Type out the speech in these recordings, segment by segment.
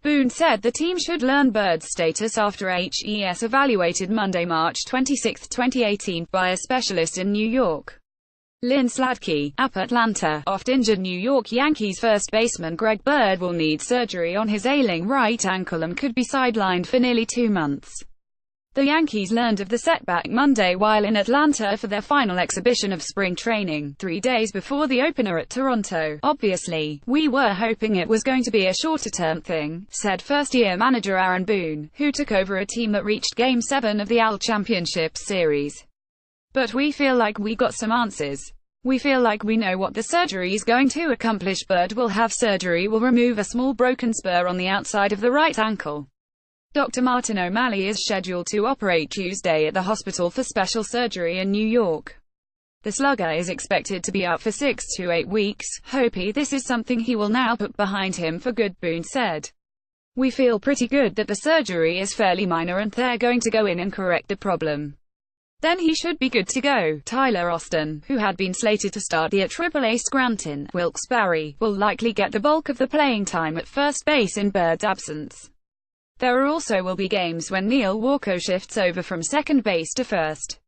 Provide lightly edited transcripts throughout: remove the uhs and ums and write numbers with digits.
Boone said the team should learn Bird's status after HES evaluated Monday, March 26, 2018, by a specialist in New York. Lynn Sladke, up Atlanta. Oft-injured New York Yankees first baseman Greg Bird will need surgery on his ailing right ankle and could be sidelined for nearly 2 months. The Yankees learned of the setback Monday while in Atlanta for their final exhibition of spring training, 3 days before the opener at Toronto. "Obviously, we were hoping it was going to be a shorter-term thing," said first-year manager Aaron Boone, who took over a team that reached Game 7 of the AL Championship Series. "But we feel like we got some answers. We feel like we know what the surgery is going to accomplish. Bird will have surgery, will remove a small broken spur on the outside of the right ankle. Dr. Martin O'Malley is scheduled to operate Tuesday at the Hospital for Special Surgery in New York. The slugger is expected to be out for 6 to 8 weeks. Hopey, this is something he will now put behind him for good," Boone said. "We feel pretty good that the surgery is fairly minor and they're going to go in and correct the problem. Then he should be good to go." Tyler Austin, who had been slated to start the at AAA Scranton, Wilkes-Barre, will likely get the bulk of the playing time at first base in Bird's absence. There also will be games when Neil Walker shifts over from second base to first.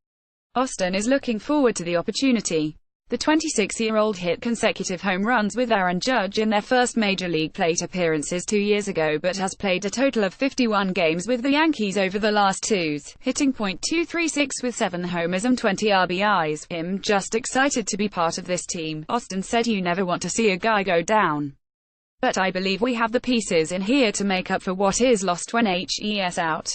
Austin is looking forward to the opportunity. The 26-year-old hit consecutive home runs with Aaron Judge in their first Major League plate appearances 2 years ago, but has played a total of 51 games with the Yankees over the last 2, hitting .236 with 7 homers and 20 RBIs. "I'm just excited to be part of this team," Austin said. "You never want to see a guy go down. But I believe we have the pieces in here to make up for what is lost when HES out.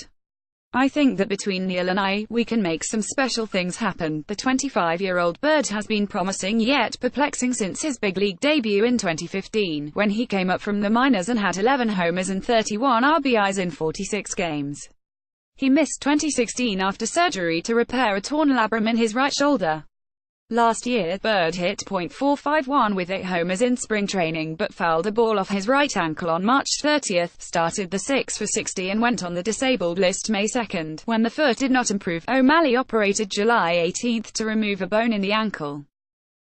I think that between Neil and I, we can make some special things happen." The 25-year-old Bird has been promising yet perplexing since his big league debut in 2015, when he came up from the minors and had 11 homers and 31 RBIs in 46 games. He missed 2016 after surgery to repair a torn labrum in his right shoulder. Last year, Bird hit .451 with 8 homers in spring training but fouled a ball off his right ankle on March 30, started the 6 for 60 and went on the disabled list May 2. When the foot did not improve, O'Malley operated July 18 to remove a bone in the ankle.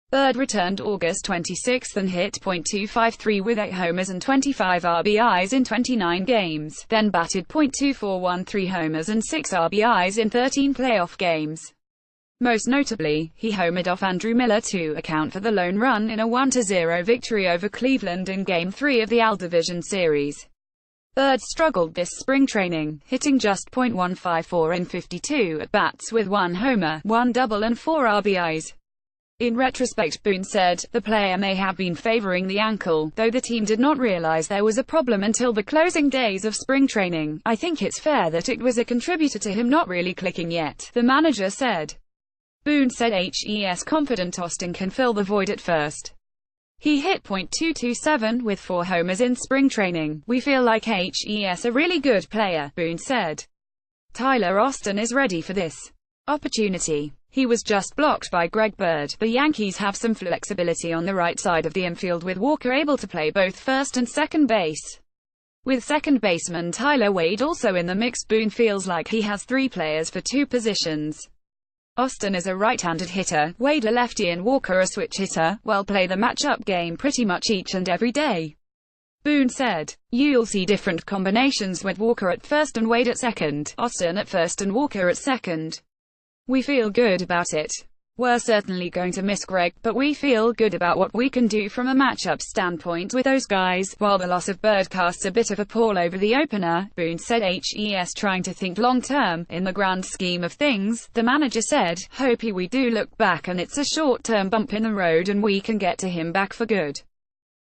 Bird returned August 26 and hit .253 with 8 homers and 25 RBIs in 29 games, then batted .241, 3 homers and 6 RBIs in 13 playoff games. Most notably, he homered off Andrew Miller to account for the lone run in a 1-0 victory over Cleveland in Game 3 of the AL Division Series. Bird struggled this spring training, hitting just .154 in 52 at-bats with 1 homer, 1 double and 4 RBIs. In retrospect, Boone said, the player may have been favoring the ankle, though the team did not realize there was a problem until the closing days of spring training. "I think it's fair that it was a contributor to him not really clicking yet," the manager said. Boone said HES confident Austin can fill the void at first. He hit .227 with 4 homers in spring training. "We feel like HES a really good player," Boone said. "Tyler Austin is ready for this opportunity. He was just blocked by Greg Bird." The Yankees have some flexibility on the right side of the infield with Walker able to play both first and second base. With second baseman Tyler Wade also in the mix, Boone feels like he has 3 players for 2 positions. Austin is a right-handed hitter, Wade a lefty and Walker a switch hitter. "We'll play the matchup game pretty much each and every day," Boone said. "You'll see different combinations with Walker at first and Wade at second, Austin at first and Walker at second. We feel good about it. We're certainly going to miss Greg, but we feel good about what we can do from a matchup standpoint with those guys." While the loss of Bird casts a bit of a pall over the opener, Boone said HES trying to think long-term. "In the grand scheme of things," the manager said, "Hopey we do look back and it's a short-term bump in the road and we can get to him back for good."